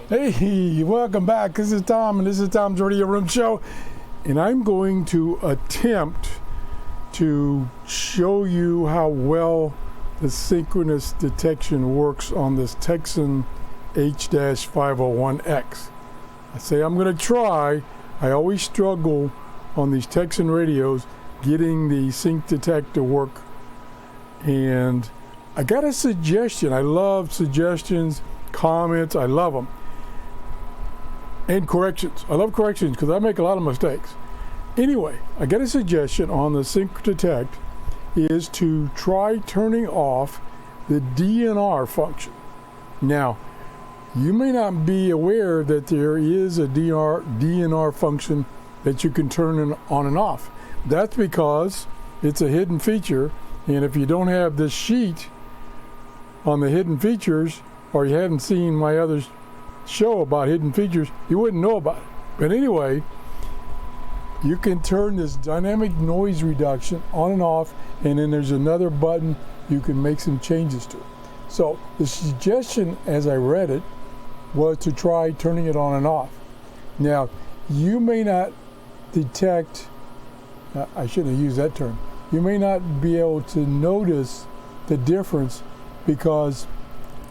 Hey, welcome back. This is Tom, and this is Tom's Radio Room Show. And I'm going to attempt to show you how well the synchronous detection works on this Tecsun H-501X. I say I'm going to try. I always struggle on these Tecsun radios getting the sync detector work. And I got a suggestion. I love suggestions, comments. I love them. And corrections. I love corrections because I make a lot of mistakes. Anyway, I got a suggestion on the sync detect is to try turning off the DNR function. Now, you may not be aware that there is a DNR function that you can turn on and off. That's because it's a hidden feature, and if you don't have this sheet on the hidden features, or you hadn't seen my other show about hidden features, you wouldn't know about it. But anyway, you can turn this dynamic noise reduction on and off, and then there's another button you can make some changes to. So the suggestion as I read it was to try turning it on and off. Now, you may not detect, I shouldn't have used that term, you may not be able to notice the difference because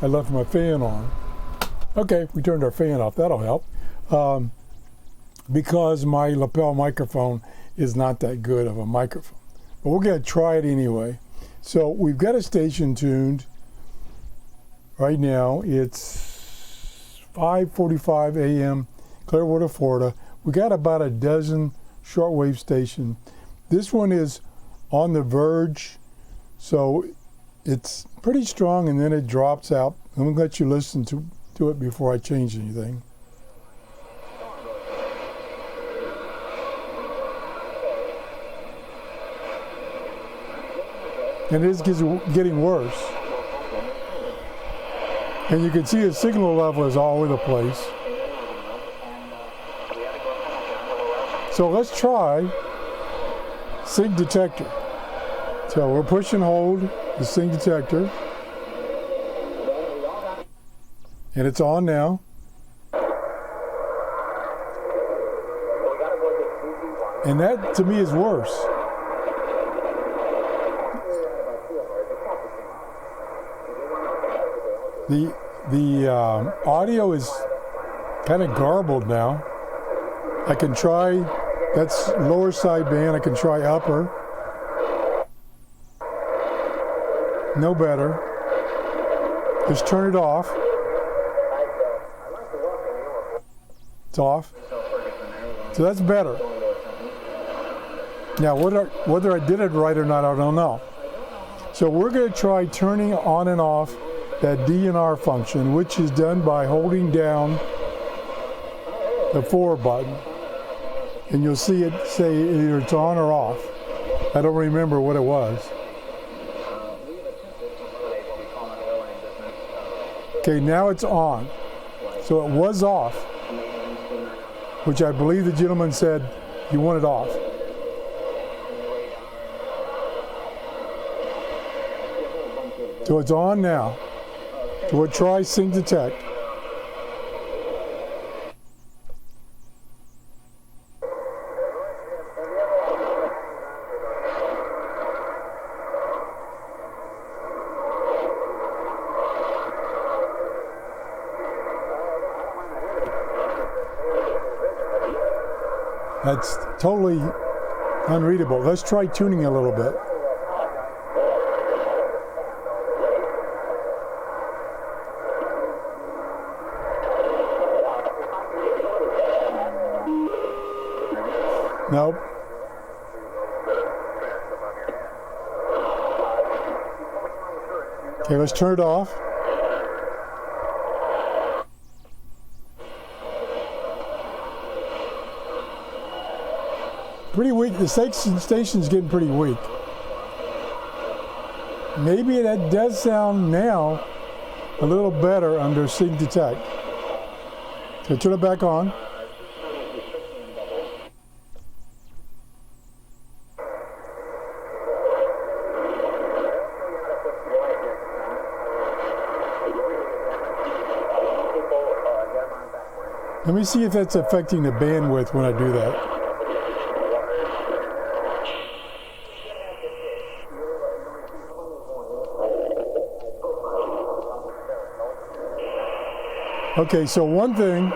I left my fan on. Okay, we turned our fan off, that'll help. Because my lapel microphone is not that good of a microphone. But we're gonna try it anyway. So we've got a station tuned. Right now, it's 5:45 a.m., Clearwater, Florida. We got about a dozen shortwave stations. This one is on the verge, so it's pretty strong, and then it drops out. I'm gonna let you listen to it before I change anything. And it is getting worse. And you can see the signal level is all over the place. So let's try sync detector. So we're push and hold the sync detector. And it's on now. And that to me is worse. The audio is kind of garbled now. I can try, that's lower sideband, I can try upper. No better. Just turn it off. It's off. So that's better. Now whether I did it right or not, I don't know. So we're going to try turning on and off that DNR function, which is done by holding down the forward button. And you'll see it say either it's on or off. I don't remember what it was. Okay, now it's on. So it was off, which I believe the gentleman said you want it off. So it's on now. So we'll try sync detect. That's totally unreadable. Let's try tuning a little bit. Nope. Okay, let's turn it off. Pretty weak. The station's getting pretty weak. Maybe that does sound now a little better under sync detect. So turn it back on. Let me see if that's affecting the bandwidth when I do that. Okay, so one thing,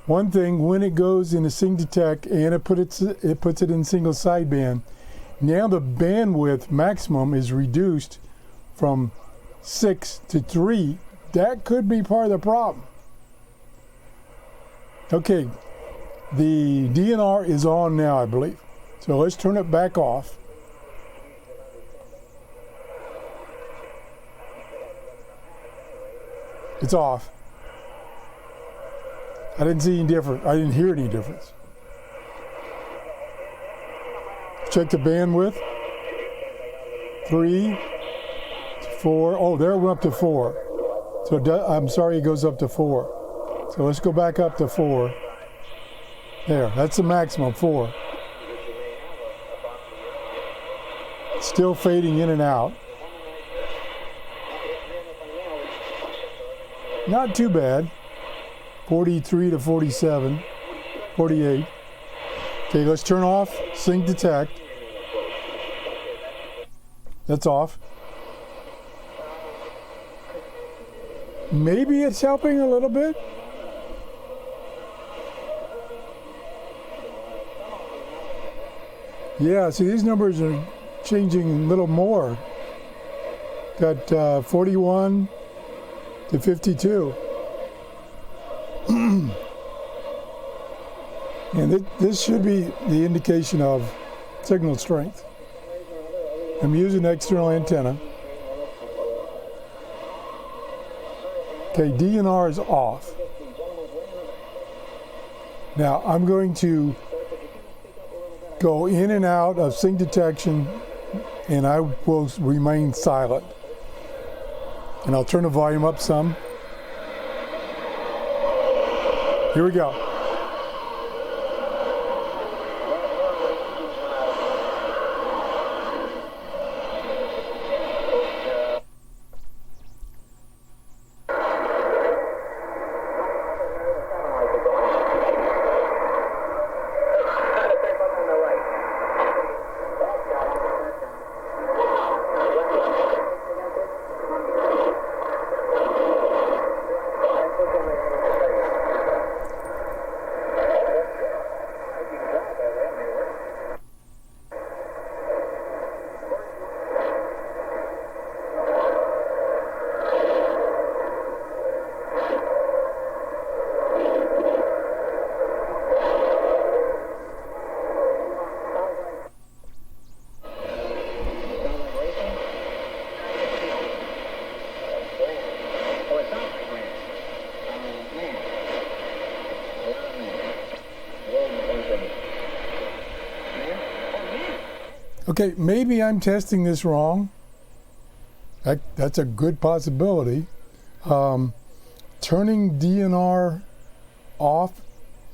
when it goes into sync detect and it puts it in single sideband, now the bandwidth maximum is reduced from 6 to 3. That could be part of the problem. Okay, the DNR is on now, I believe. So let's turn it back off. It's off. I didn't see any difference. I didn't hear any difference. Check the bandwidth. 3, 4. Oh, there it went up to 4. So I'm sorry, it goes up to 4. So let's go back up to 4. There, that's the maximum, 4. Still fading in and out. Not too bad. 43 to 47, 48. Okay, let's turn off sync detect. That's off. Maybe it's helping a little bit. Yeah, see, these numbers are changing a little more. Got 41 to 52. And this should be the indication of signal strength. I'm using external antenna. Okay, DNR is off. Now I'm going to go in and out of sync detection, and I will remain silent. And I'll turn the volume up some. Here we go. Okay, maybe I'm testing this wrong. That's a good possibility. Turning DNR off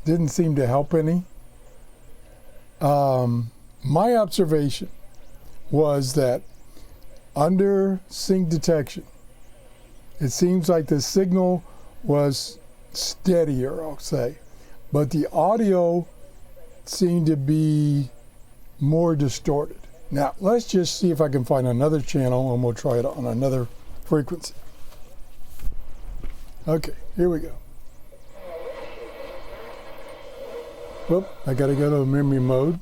didn't seem to help any. My observation was that under sync detection, it seems like the signal was steadier, I'll say, but the audio seemed to be more distorted. Now, let's just see if I can find another channel and we'll try it on another frequency. Okay, here we go. Whoop, I gotta go to memory mode.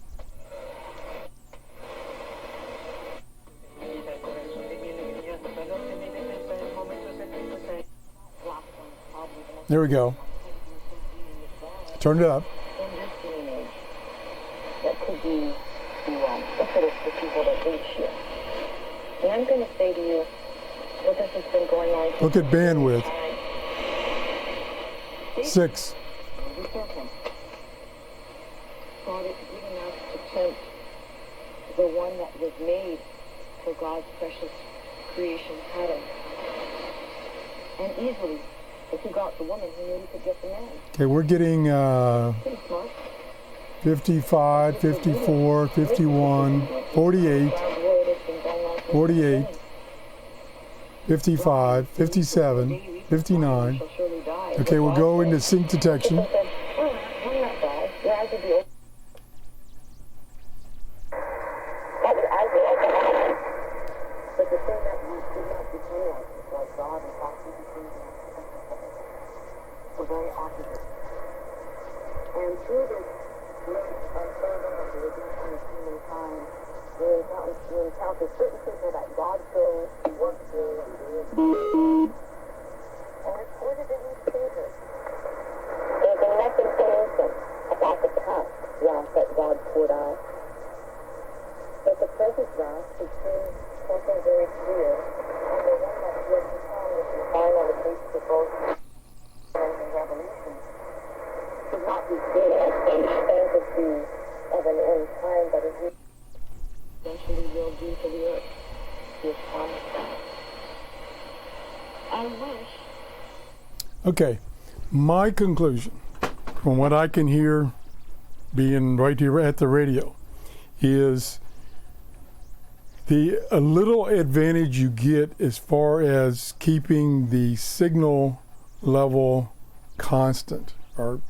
There we go. Turned it up. That could be the people that reach you. And I'm going to say to you, well, this has been going on. Look at bandwidth. 6. God is giving us to tempt the one that was made for God's precious creation pattern. And easily, if he got the woman, he knew he could get the man. Okay, we're getting Pretty smart. 55, 54, 51, 48, 48, 55, 57, 59, die. Okay, we'll go into sync detection. People said, oh, I'm not die. Your eyes would be open. That was eyes were open. But the thing that we did not become like God and possibly became the very opposite. And through this great unfolding of the redemption of humankind, we encounter certain people that God chose to work through and do. And recorded in these pages. There's a nothing solution about the cup wrath that God poured out. But the present wrath is seeing something very clear, and the one that yet to come is the final release of both and revolution. Should not be seen as some fantasy of an end time, but it eventually will do to the earth. He has promised that. I wish. Okay, my conclusion from what I can hear being right here at the radio is a little advantage you get as far as keeping the signal level constant, or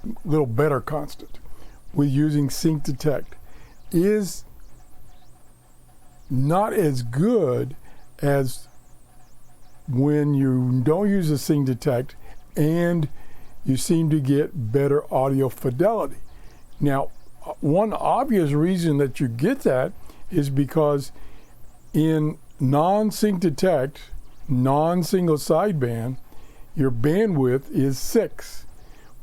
a little better constant, with using sync detect is not as good as when you don't use a sync detect and you seem to get better audio fidelity. Now, one obvious reason that you get that is because in non-sync detect, non-single sideband, your bandwidth is 6.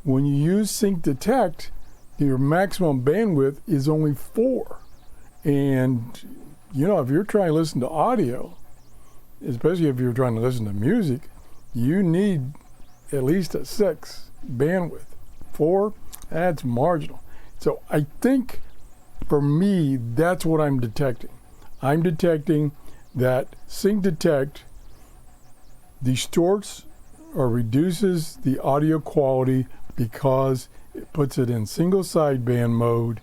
When you use sync detect, your maximum bandwidth is only 4. And, you know, if you're trying to listen to audio, especially if you're trying to listen to music, you need at least a 6 bandwidth. 4, that's marginal. So I think for me, that's what I'm detecting. I'm detecting that sync detect distorts or reduces the audio quality because it puts it in single sideband mode,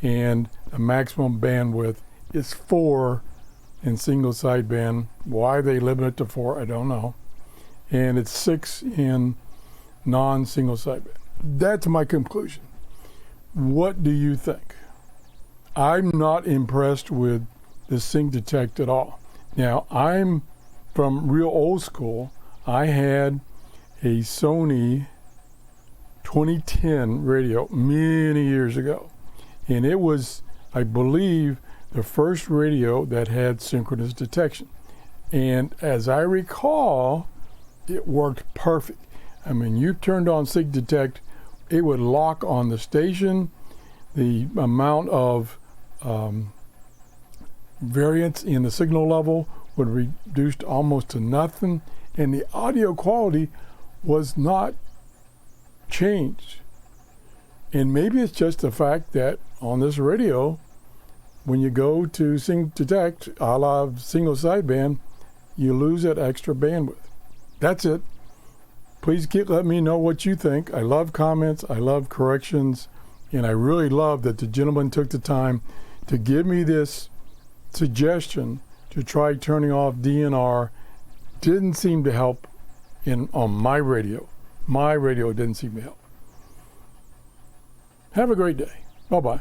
and the maximum bandwidth is 4 in single sideband. Why they limit it to 4, I don't know. And it's 6 in non-single sideband. That's my conclusion. What do you think? I'm not impressed with the sync detect at all. Now, I'm from real old school. I had a Sony 2010 radio many years ago, and it was, I believe, the first radio that had synchronous detection. And as I recall, it worked perfect. I mean, you turned on sync detect, it would lock on the station. The amount of variance in the signal level would reduce almost to nothing, and the audio quality was not changed. And maybe it's just the fact that on this radio, when you go to sync detect, a la single sideband, you lose that extra bandwidth. That's it. Please let me know what you think. I love comments, I love corrections, and I really love that the gentleman took the time to give me this suggestion to try turning off DNR. Didn't seem to help on my radio. My radio didn't seem to help. Have a great day. Bye-bye.